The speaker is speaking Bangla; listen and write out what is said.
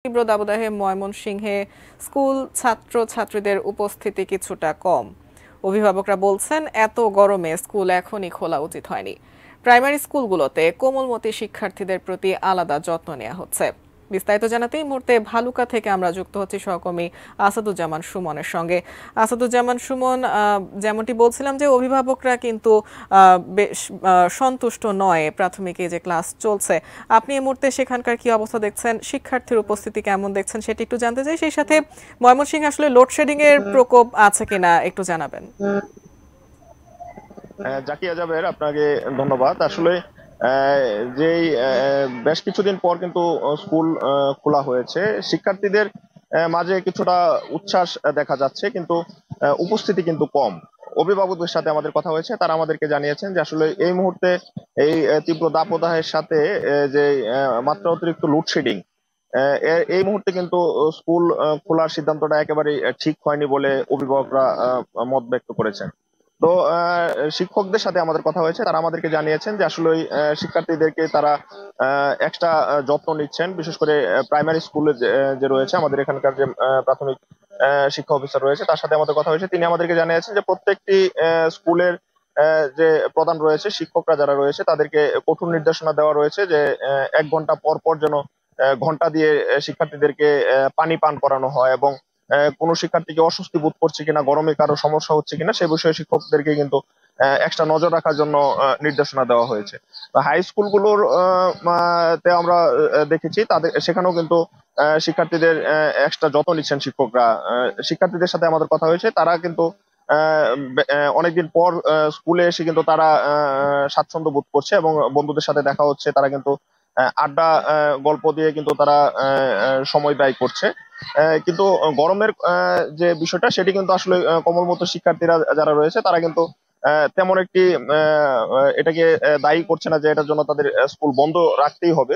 তীব্র দাবদাহে ময়মনসিংহে স্কুল ছাত্রছাত্রীদের উপস্থিতি কিছুটা কম। অভিভাবকরা বলছেন এত গরমে স্কুল এখনই খোলা উচিত হয়নি। প্রাইমারি স্কুলগুলোতে কোমলমতি শিক্ষার্থীদের প্রতি আলাদা যত্ন নেওয়া হচ্ছে। বিস্তারিত জানাতে এই মুহূর্তে ভালুকা থেকে আমরা যুক্ত হচ্ছি সহকর্মী আসাদুজ্জামান সুমনের সঙ্গে। আসাদুজ্জামান সুমন, যেমনটি বলছিলাম যে অভিভাবকরা কিন্তু বেশ সন্তুষ্ট নয় প্রাথমিকে যে ক্লাস চলছে। আপনি এই মুহূর্তে সেখানকার কি অবস্থা দেখছেন, শিক্ষার্থীর উপস্থিতি কেমন দেখছেন সেটি একটু জানতে চাই। সেই সাথে ময়মনসিংহে আসলে লোডশেডিং এর প্রকোপ আছে কিনা একটু জানাবেন। জাকিয়া জাবের, আপনাকে ধন্যবাদ। আসলে যেই বেশ কিছুদিন পর কিন্তু স্কুল খোলা হয়েছে, শিক্ষার্থীদের মাঝে কিছুটা উচ্ছ্বাস দেখা যাচ্ছে, কিন্তু উপস্থিতি কিন্তু কম। অভিভাবকদের সাথে আমাদের কথা হয়েছে, তারা আমাদেরকে জানিয়েছেন যে আসলে এই মুহূর্তে এই তীব্র দাবদাহের সাথে যে মাত্রা অতিরিক্ত লোডশেডিং, এই মুহূর্তে কিন্তু স্কুল খোলার সিদ্ধান্তটা একেবারে ঠিক হয়নি বলে অভিভাবকরা মত ব্যক্ত করেছেন। তো শিক্ষকদের সাথে আমাদের কথা হয়েছে, তারা আমাদেরকে জানিয়েছেন যে আসলে ওই শিক্ষার্থীদেরকে তারা এক্সট্রা যত্ন নিচ্ছেন, বিশেষ করে প্রাইমারি স্কুলে যে রয়েছে আমাদের এখানকার যে প্রাথমিক শিক্ষা অফিসার রয়েছে, তার সাথে আমাদের কথা হয়েছে। তিনি আমাদেরকে জানিয়েছেন যে প্রত্যেকটি স্কুলের যে প্রধান রয়েছে, শিক্ষকরা যারা রয়েছে, তাদেরকে কঠোর নির্দেশনা দেওয়া রয়েছে যে 1 ঘন্টা পর পর যেন ঘন্টা দিয়ে শিক্ষার্থীদেরকে পানি পান করানো হয়, এবং কোনো শিক্ষার্থীকে অস্বস্তি বোধ করছে কিনা, গরমে কারো সমস্যা হচ্ছে কিনা, সে বিষয়ে শিক্ষকদেরকে কিন্তু এক্সট্রা নজর রাখার জন্য নির্দেশনা দেওয়া হয়েছে। হাই স্কুলগুলোর তে আমরা দেখেছি, তাদের সেখানেও কিন্তু শিক্ষার্থীদের এক্সট্রা যত্ন নিচ্ছেন শিক্ষকরা। শিক্ষার্থীদের সাথে আমাদের কথা হয়েছে, তারা কিন্তু অনেকদিন পর স্কুলে এসে কিন্তু তারা স্বাচ্ছন্দ্য বোধ করছে এবং বন্ধুদের সাথে দেখা হচ্ছে। তারা কিন্তু আড্ডা, গল্প দিয়ে কিন্তু তারা সময় ব্যয় করছে। কিন্তু গরমের যে বিষয়টা, সেটি কিন্তু আসলে কোমলমতো শিক্ষার্থীরা যারা রয়েছে, তারা কিন্তু তেমন একটি এটাকে দায়ী করছে না যে এটার জন্য তাদের স্কুল বন্ধ রাখতেই হবে।